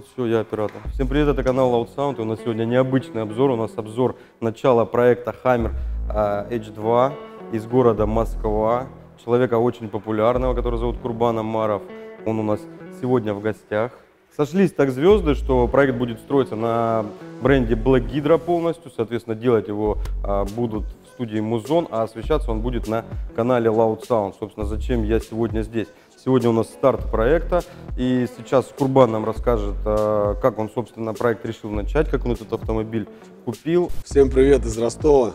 Вот все, я оператор. Всем привет, это канал Loud Sound. И у нас сегодня необычный обзор. У нас обзор начала проекта Hammer H2 из города Москва. Человека очень популярного, который зовут Курбан Омаров. Он у нас сегодня в гостях. Сошлись так звезды, что проект будет строиться на бренде Black Hydra полностью. Соответственно, делать его будут в студии Музон, а освещаться он будет на канале Loud Sound. Собственно, зачем я сегодня здесь? Сегодня у нас старт проекта, и сейчас Курбан нам расскажет, как он, собственно, проект решил начать, как он этот автомобиль купил. Всем привет из Ростова.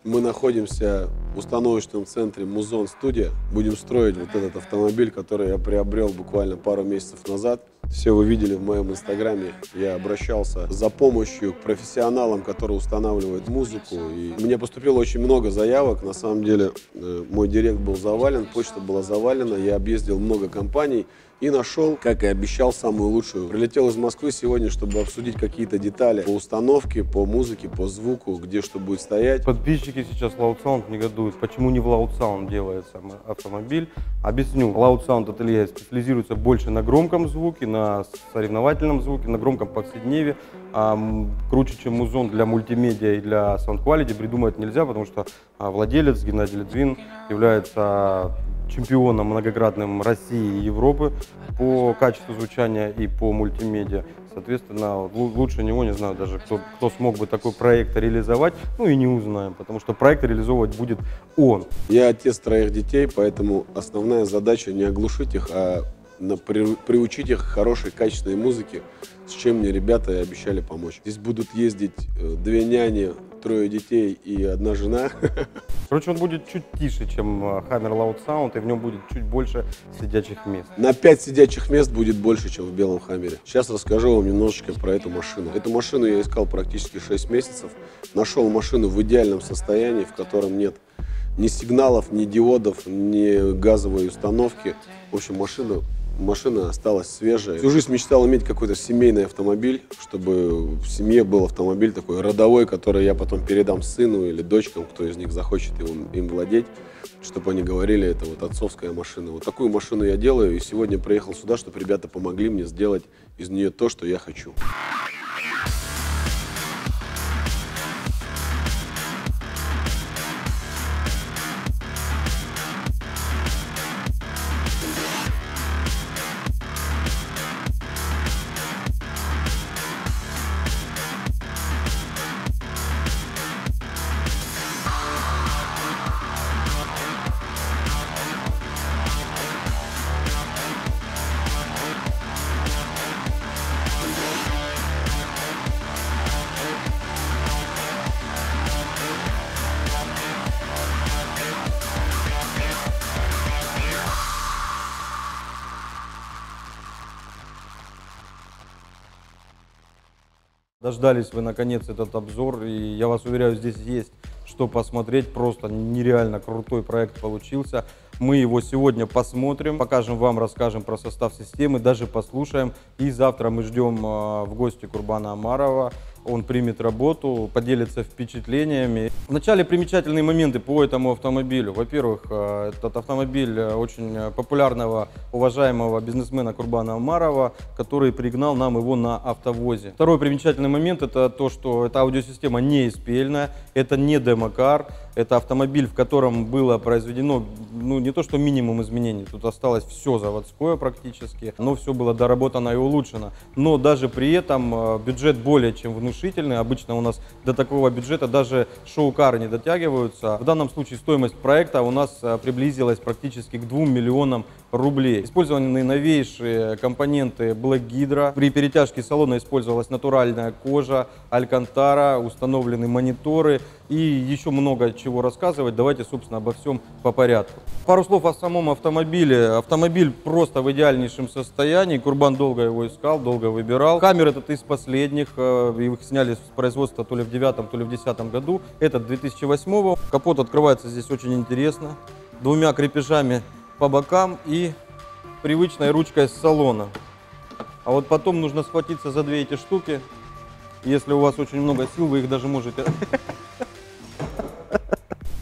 Мы находимся в установочном центре Музон Студия. Будем строить вот этот автомобиль, который я приобрел буквально пару месяцев назад. Все вы видели в моем инстаграме. Я обращался за помощью к профессионалам, которые устанавливают музыку. И мне поступило очень много заявок. На самом деле мой директ был завален, почта была завалена. Я объездил много компаний и нашел, как и обещал, самую лучшую. Прилетел из Москвы сегодня, чтобы обсудить какие-то детали по установке, по музыке, по звуку, где что будет стоять. Подписчики сейчас Loud Sound негодуют, почему не в Loud Sound делается автомобиль. Объясню. Loud Sound ателье специализируется больше на громком звуке, на соревновательном звуке, на громком повседневе. Круче, чем Музон для мультимедиа и для Sound Quality придумать нельзя, потому что владелец Геннадий Литвин является чемпионом многократным России и Европы по качеству звучания и по мультимедиа. Соответственно, лучше него, не знаю даже, кто смог бы такой проект реализовать, ну и не узнаем, потому что проект реализовывать будет он. Я отец 3 детей, поэтому основная задача не оглушить их, а приучить их к хорошей, качественной музыке, с чем мне ребята обещали помочь. Здесь будут ездить 2 няни, 3 детей и 1 жена. Короче, он будет чуть тише, чем Hammer Loud Sound, и в нем будет чуть больше сидячих мест. На 5 сидячих мест будет больше, чем в белом Хаммере. Сейчас расскажу вам немножечко про эту машину. Эту машину я искал практически 6 месяцев. Нашел машину в идеальном состоянии, в котором нет ни сигналов, ни диодов, ни газовой установки. В общем, машина осталась свежая. Всю жизнь мечтал иметь какой-то семейный автомобиль, чтобы в семье был автомобиль такой родовой, который я потом передам сыну или дочкам, кто из них захочет им владеть, чтобы они говорили, это вот отцовская машина. Вот такую машину я делаю, и сегодня приехал сюда, чтобы ребята помогли мне сделать из нее то, что я хочу. Дождались вы наконец этот обзор, и я вас уверяю, здесь есть что посмотреть, просто нереально крутой проект получился. Мы его сегодня посмотрим, покажем вам, расскажем про состав системы, даже послушаем. И завтра мы ждем в гости Курбана Омарова. Он примет работу, поделится впечатлениями. Вначале примечательные моменты по этому автомобилю. Во-первых, этот автомобиль очень популярного, уважаемого бизнесмена Курбана Омарова, который пригнал нам его на автовозе. Второй примечательный момент — это то, что эта аудиосистема не SPL-ная, это не демокар, это автомобиль, в котором было произведено, ну, не то что минимум изменений, тут осталось все заводское практически, но все было доработано и улучшено. Но даже при этом бюджет более чем внушительный. Обычно у нас до такого бюджета даже шоу-кары не дотягиваются. В данном случае стоимость проекта у нас приблизилась практически к 2 миллионам рублей. Использованы новейшие компоненты Black Hydra. При перетяжке салона использовалась натуральная кожа, алькантара, установлены мониторы и еще много чего рассказывать. Давайте, собственно, обо всем по порядку. Пару слов о самом автомобиле. Автомобиль просто в идеальнейшем состоянии. Курбан долго его искал, долго выбирал. Хаммер этот из последних. Их сняли с производства то ли в 2009, то ли в 2010 году. Этот 2008. Капот открывается здесь очень интересно. 2 крепежами по бокам и привычной ручкой с салона. А вот потом нужно схватиться за 2 эти штуки. Если у вас очень много сил, вы их даже можете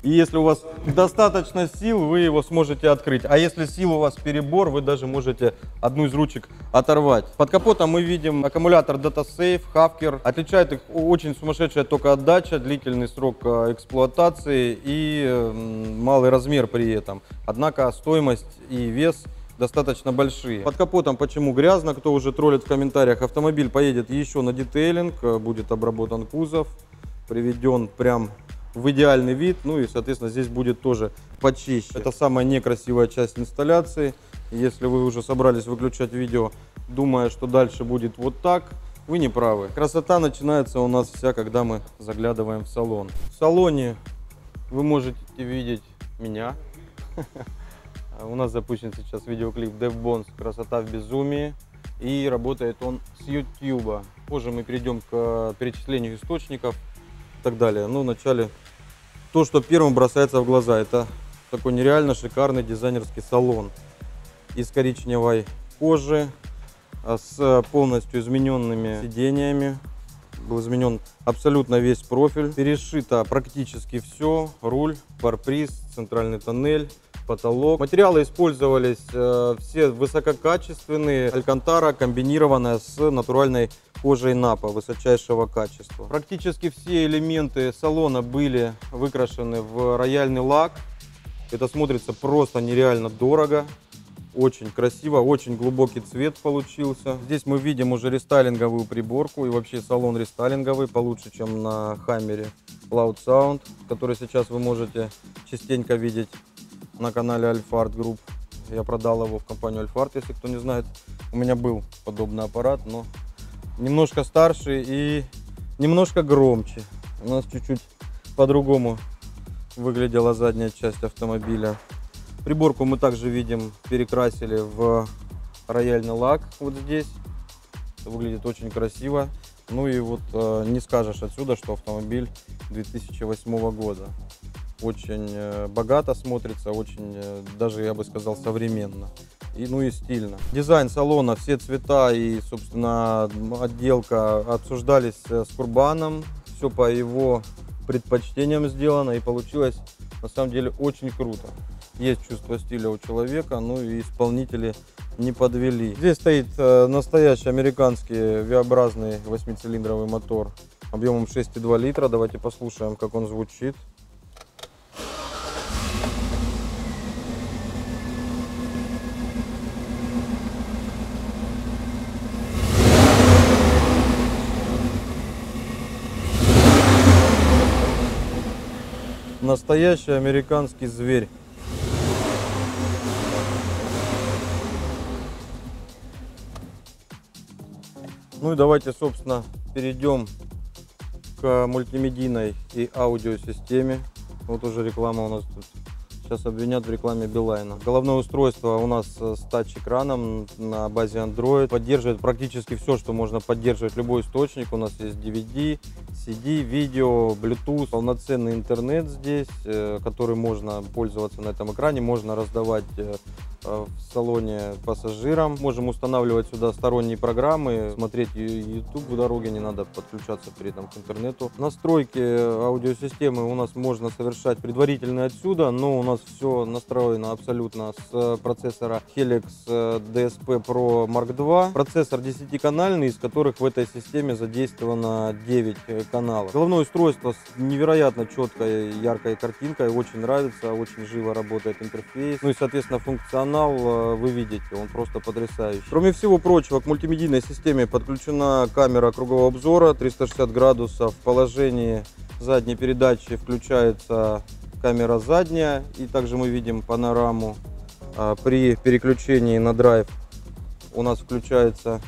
И если у вас достаточно сил, вы его сможете открыть. А если сил у вас перебор, вы даже можете одну из ручек оторвать. Под капотом мы видим аккумулятор DataSafe, Havker. Отличает их очень сумасшедшая токоотдача, длительный срок эксплуатации и малый размер при этом. Однако стоимость и вес достаточно большие. Под капотом почему грязно, кто уже троллит в комментариях. Автомобиль поедет еще на детейлинг, будет обработан кузов, приведен прям в идеальный вид, ну и соответственно здесь будет тоже почище. Это самая некрасивая часть инсталляции. Если вы уже собрались выключать видео, думая, что дальше будет вот так, вы не правы. Красота начинается у нас вся, когда мы заглядываем в салон. В салоне вы можете видеть меня. У нас запущен сейчас видеоклип DevBones «Красота в безумии». И работает он с YouTube. Позже мы перейдем к перечислению источников и так далее. Но вначале то, что первым бросается в глаза, это такой нереально шикарный дизайнерский салон из коричневой кожи с полностью измененными сидениями. Был изменен абсолютно весь профиль. Перешито практически все. Руль, парбриз, центральный тоннель, потолок. Материалы использовались все высококачественные. Алькантара, комбинированная с натуральной кожей напа высочайшего качества. Практически все элементы салона были выкрашены в рояльный лак. Это смотрится просто нереально дорого. Очень красиво, очень глубокий цвет получился. Здесь мы видим уже рестайлинговую приборку и вообще салон рестайлинговый, получше, чем на Хаммере Loud Sound, который сейчас вы можете частенько видеть на канале Alphard Group. Я продал его в компанию Alphard, если кто не знает. У меня был подобный аппарат, но немножко старше и немножко громче. У нас чуть-чуть по-другому выглядела задняя часть автомобиля. Приборку мы также видим, перекрасили в рояльный лак вот здесь. Это выглядит очень красиво. Ну и вот не скажешь отсюда, что автомобиль 2008 года. Очень богато смотрится, очень даже, я бы сказал, современно. Ну и стильно. Дизайн салона, все цвета и, собственно, отделка обсуждались с Курбаном. Все по его предпочтениям сделано и получилось на самом деле очень круто. Есть чувство стиля у человека, ну и исполнители не подвели. Здесь стоит настоящий американский V-образный 8-цилиндровый мотор объемом 6,2 литра. Давайте послушаем, как он звучит. Настоящий американский зверь. Ну и давайте, собственно, перейдем к мультимедийной и аудиосистеме. Вот уже реклама у нас тут. Сейчас обвинят в рекламе Билайна. Головное устройство у нас с тач-экраном на базе Android. Поддерживает практически все, что можно поддерживать любой источник. У нас есть DVD, CD, видео, Bluetooth, полноценный интернет здесь, который можно пользоваться на этом экране. Можно раздавать в салоне пассажирам. Можем устанавливать сюда сторонние программы, смотреть YouTube в дороге, не надо подключаться при этом к интернету. Настройки аудиосистемы у нас можно совершать предварительно отсюда, но у нас все настроено абсолютно с процессора Helix DSP Pro Mark II. Процессор 10-канальный, из которых в этой системе задействовано 9 каналов. Головное устройство с невероятно четкой, яркой картинкой, очень нравится, очень живо работает интерфейс. Ну и, соответственно, функционал вы видите, он просто потрясающий. Кроме всего прочего, к мультимедийной системе подключена камера кругового обзора 360 градусов. В положении задней передачи включается камера задняя, и также мы видим панораму. При переключении на драйв у нас включается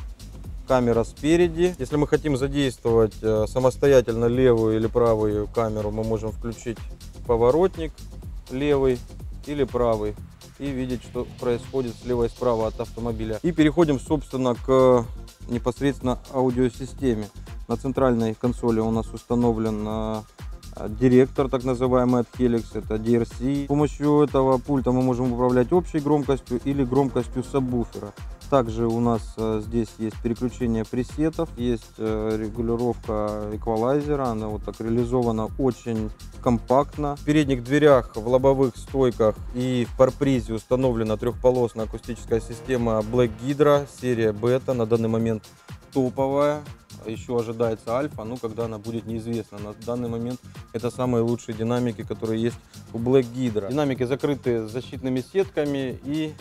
камера спереди. Если мы хотим задействовать самостоятельно левую или правую камеру, мы можем включить поворотник левый или правый и видеть, что происходит слева и справа от автомобиля. И переходим, собственно, к непосредственно аудиосистеме. На центральной консоли у нас установлен директор, так называемый от Helix, это DRC. С помощью этого пульта мы можем управлять общей громкостью или громкостью сабвуфера. Также у нас здесь есть переключение пресетов, есть регулировка эквалайзера, она вот так реализована очень компактно. В передних дверях, в лобовых стойках и в парпризе установлена трехполосная акустическая система Black Hydra, серия Beta, на данный момент топовая. Еще ожидается альфа, но когда она будет, неизвестно. На данный момент это самые лучшие динамики, которые есть у Black Hydra. Динамики закрыты защитными сетками и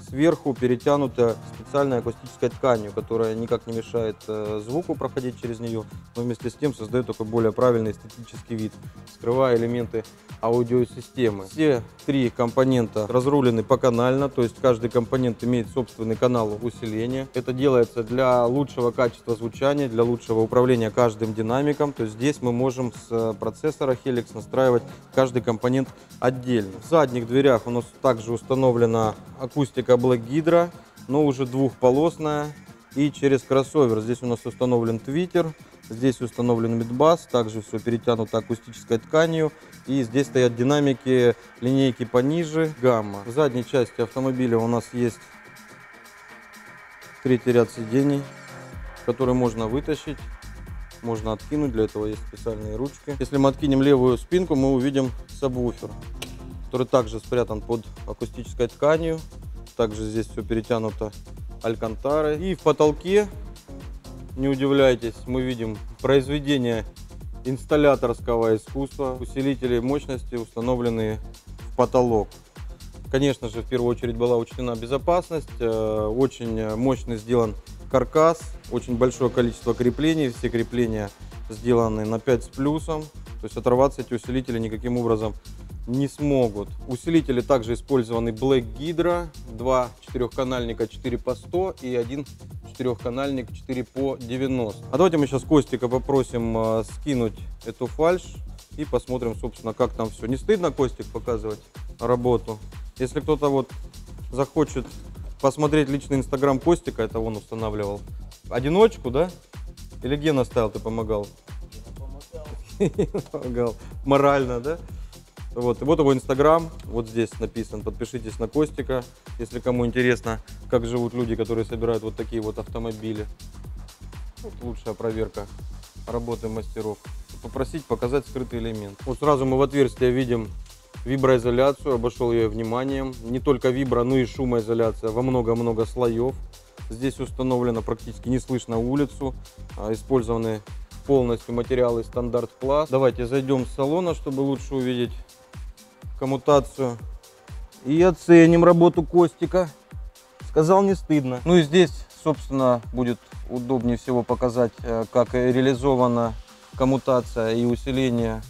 сверху перетянута специальной акустической тканью, которая никак не мешает звуку проходить через нее, но вместе с тем создает такой более правильный эстетический вид, скрывая элементы аудиосистемы. Все три компонента разрулены поканально, то есть каждый компонент имеет собственный канал усиления. Это делается для лучшего качества звучания, для лучшего управления каждым динамиком. То есть здесь мы можем с процессора Helix настраивать каждый компонент отдельно. В задних дверях у нас также установлена акустика Black Hydra, но уже двухполосная и через кроссовер. Здесь у нас установлен твиттер, здесь установлен мидбас, также все перетянуто акустической тканью. И здесь стоят динамики линейки пониже, гамма. В задней части автомобиля у нас есть третий ряд сидений, который можно вытащить, можно откинуть, для этого есть специальные ручки. Если мы откинем левую спинку, мы увидим сабвуфер, который также спрятан под акустической тканью. Также здесь все перетянуто алькантарой. И в потолке, не удивляйтесь, мы видим произведение инсталляторского искусства. Усилители мощности установлены в потолок. Конечно же, в первую очередь была учтена безопасность. Очень мощный сделан каркас, очень большое количество креплений. Все крепления сделаны на 5 с плюсом. То есть оторваться эти усилители никаким образом не смогут. Усилители также использованы Black Hydra, 2 четырехканальника 4 по 100 и 1 четырехканальник 4 по 90. А давайте мы сейчас Костика попросим скинуть эту фальшь и посмотрим, собственно, как там все. Не стыдно, Костик, показывать работу? Если кто-то вот захочет посмотреть личный инстаграм Костика, это он устанавливал. Одиночку, да? Или Гена ставил, ты помогал? Помогал. Морально, да? Вот его инстаграм, вот здесь написан, подпишитесь на Костика, если кому интересно, как живут люди, которые собирают вот такие вот автомобили. Вот лучшая проверка работы мастеров. Попросить показать скрытый элемент. Вот сразу мы в отверстие видим виброизоляцию, обошел ее вниманием. Не только вибро, но и шумоизоляция во много-много слоев. Здесь установлено практически не слышно улицу, использованы полностью материалы стандарт класс. Давайте зайдем в салон, чтобы лучше увидеть коммутацию и оценим работу Костика. Сказал, не стыдно. Ну и здесь, собственно, будет удобнее всего показать, как реализована коммутация и усиление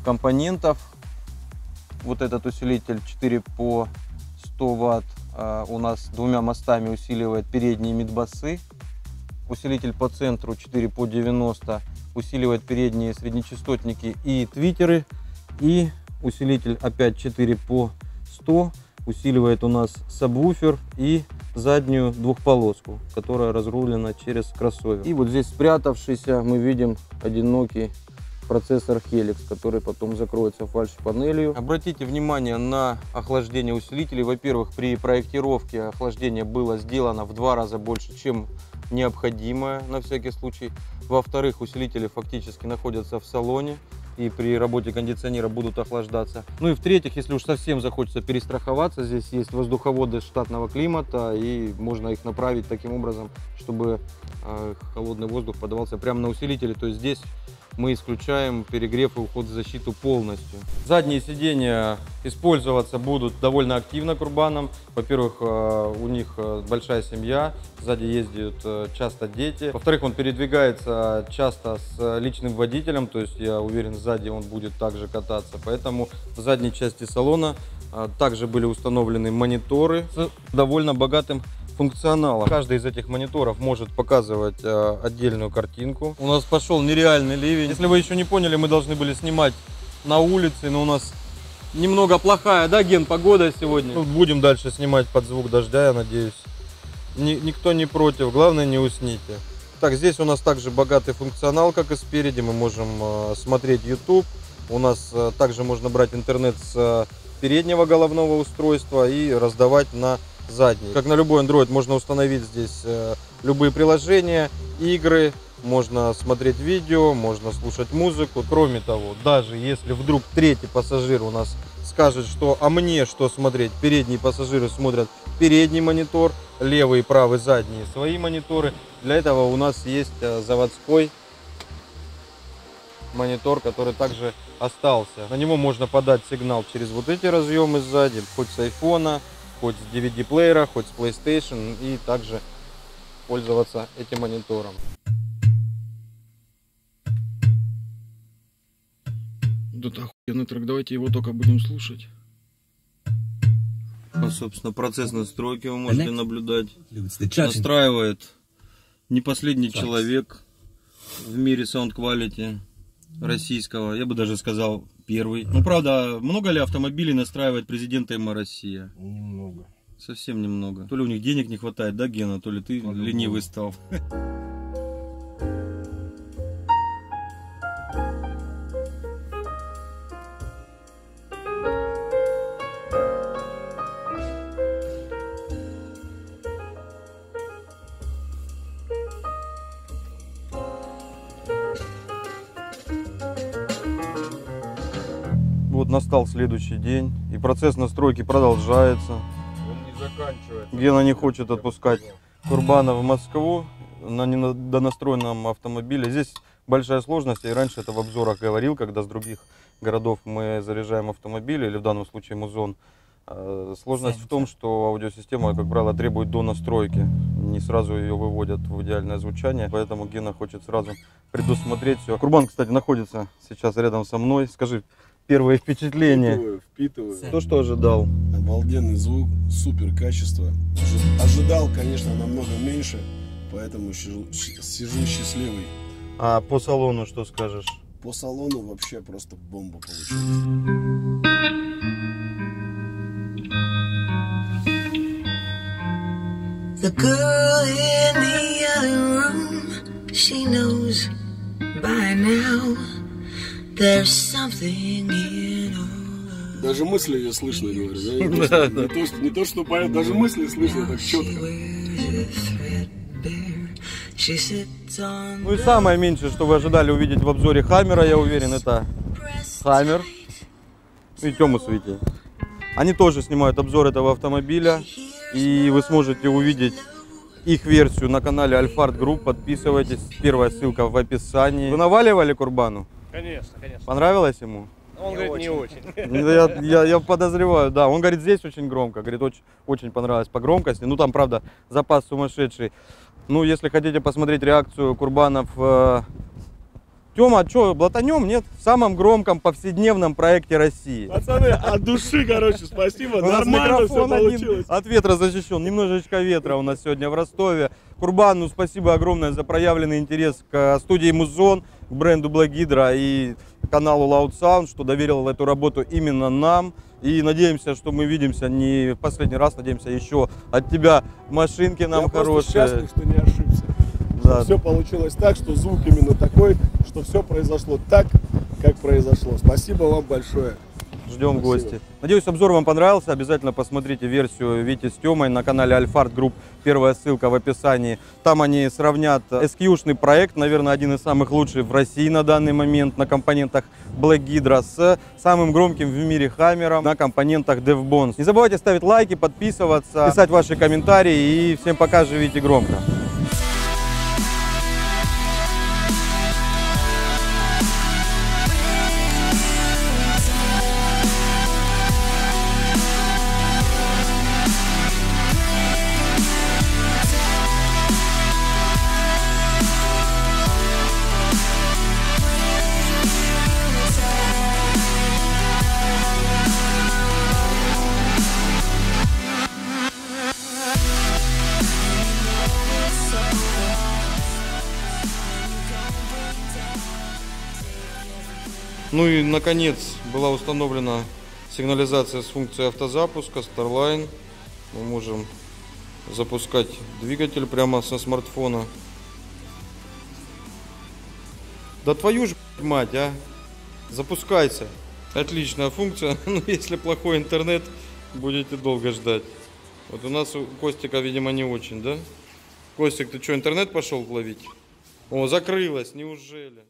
компонентов. Вот этот усилитель 4 по 100 Вт у нас двумя мостами усиливает передние мидбасы. Усилитель по центру 4 по 90 усиливает передние среднечастотники и твиттеры. И усилитель опять 4 по 100 усиливает у нас сабвуфер и заднюю двухполоску, которая разрулена через кроссовер. И вот здесь спрятавшийся мы видим одинокий процессор Helix, который потом закроется фальш-панелью. Обратите внимание на охлаждение усилителей. Во-первых, при проектировке охлаждение было сделано в 2 раза больше, чем необходимое на всякий случай. Во-вторых, усилители фактически находятся в салоне и при работе кондиционера будут охлаждаться. Ну и в-третьих, если уж совсем захочется перестраховаться, здесь есть воздуховоды штатного климата, и можно их направить таким образом, чтобы холодный воздух подавался прямо на усилители. То есть здесь мы исключаем перегрев и уход в защиту полностью. Задние сиденья использоваться будут довольно активно курбаном. Во-первых, у них большая семья, сзади ездят часто дети. Во-вторых, он передвигается часто с личным водителем, то есть я уверен, сзади он будет также кататься. Поэтому в задней части салона также были установлены мониторы с довольно богатым функционала. Каждый из этих мониторов может показывать отдельную картинку. У нас пошел нереальный ливень. Если вы еще не поняли, мы должны были снимать на улице, но у нас немного плохая, да, Ген, погода сегодня. Ну, будем дальше снимать под звук дождя, я надеюсь. Никто не против, главное не усните. Так, здесь у нас также богатый функционал, как и спереди. Мы можем смотреть YouTube, У нас также можно брать интернет с переднего головного устройства и раздавать на задний. Как на любой Android, можно установить здесь любые приложения, игры, можно смотреть видео, можно слушать музыку. Кроме того, даже если вдруг третий пассажир у нас скажет, что а мне что смотреть, передние пассажиры смотрят передний монитор, левый, правый, задние свои мониторы. Для этого у нас есть заводской монитор, который также остался. На него можно подать сигнал через вот эти разъемы сзади, хоть с айфона, хоть с DVD-плеера, хоть с PlayStation, и также пользоваться этим монитором. Вот это охуенный трек, давайте его только будем слушать. Ну, собственно, процесс настройки вы можете наблюдать. Настраивает не последний человек в мире Sound Quality российского, я бы даже сказал первый. Ну, правда, много ли автомобилей настраивает президент ЭМА Россия? Немного. Совсем немного. То ли у них денег не хватает, да, Гена, то ли ты ленивый стал. Вот настал следующий день, и процесс настройки продолжается. Он не заканчивается. Гена не хочет отпускать Курбана в Москву на недонастроенном автомобиле. Здесь большая сложность, я и раньше это в обзорах говорил, когда с других городов мы заряжаем автомобили, или в данном случае Музон. Сложность в том, что аудиосистема, как правило, требует донастройки. Не сразу ее выводят в идеальное звучание, поэтому Гена хочет сразу предусмотреть все. Курбан, кстати, находится сейчас рядом со мной. Скажи, первые впечатления. Впитываю. То, что ожидал. Обалденный звук, супер качество. Ожидал, конечно, намного меньше, поэтому сижу счастливый. А по салону что скажешь? По салону вообще просто бомба получилась. The girl in the other room, she knows by now there's something in her. Даже мысли ее слышно, говорю, да? Не то, что поет, даже мысли слышно так четко. Ну и самое меньшее, что вы ожидали увидеть в обзоре Хаммера, я уверен, это Хаммер и Тему Свети. Они тоже снимают обзор этого автомобиля, и вы сможете увидеть их версию на канале Alphard Group. Подписывайтесь, первая ссылка в описании. Вы наваливали Курбану? Конечно, конечно. Понравилось ему? Он говорит, не очень. Я подозреваю, да. Он говорит, здесь очень громко. Говорит, очень понравилось по громкости. Ну там, правда, запас сумасшедший. Ну, если хотите посмотреть реакцию Курбанов... Тёма, а что, блатанем, нет? В самом громком повседневном проекте России. Пацаны, от души, короче, спасибо. У нас Нормально все микрофон получилось. от ветра защищен. Немножечко ветра у нас сегодня в Ростове. Курбану спасибо огромное за проявленный интерес к студии Музон, к бренду Black Hydra и каналу Loud Sound, что доверил эту работу именно нам. И надеемся, что мы видимся не в последний раз. Надеемся еще от тебя машинки нам хорошие. Я счастлив, что не ошибся. Да. Все получилось так, что звук именно такой, что все произошло так, как произошло. Спасибо вам большое. Ждем гости. Надеюсь, обзор вам понравился. Обязательно посмотрите версию Вити с Тёмой на канале Alphard Group. Первая ссылка в описании. Там они сравнят SQ-шный проект, наверное, один из самых лучших в России на данный момент, на компонентах Black Hydra, с самым громким в мире Хаммером на компонентах DevBones. Не забывайте ставить лайки, подписываться, писать ваши комментарии. И всем пока, живите громко. Ну и наконец была установлена сигнализация с функцией автозапуска Starline. Мы можем запускать двигатель прямо со смартфона. Да твою ж мать, а! Запускайся. Отличная функция, но если плохой интернет, будете долго ждать. Вот у нас у Костика, видимо, не очень, да? Костик, ты что, интернет пошел ловить? О, закрылась, неужели?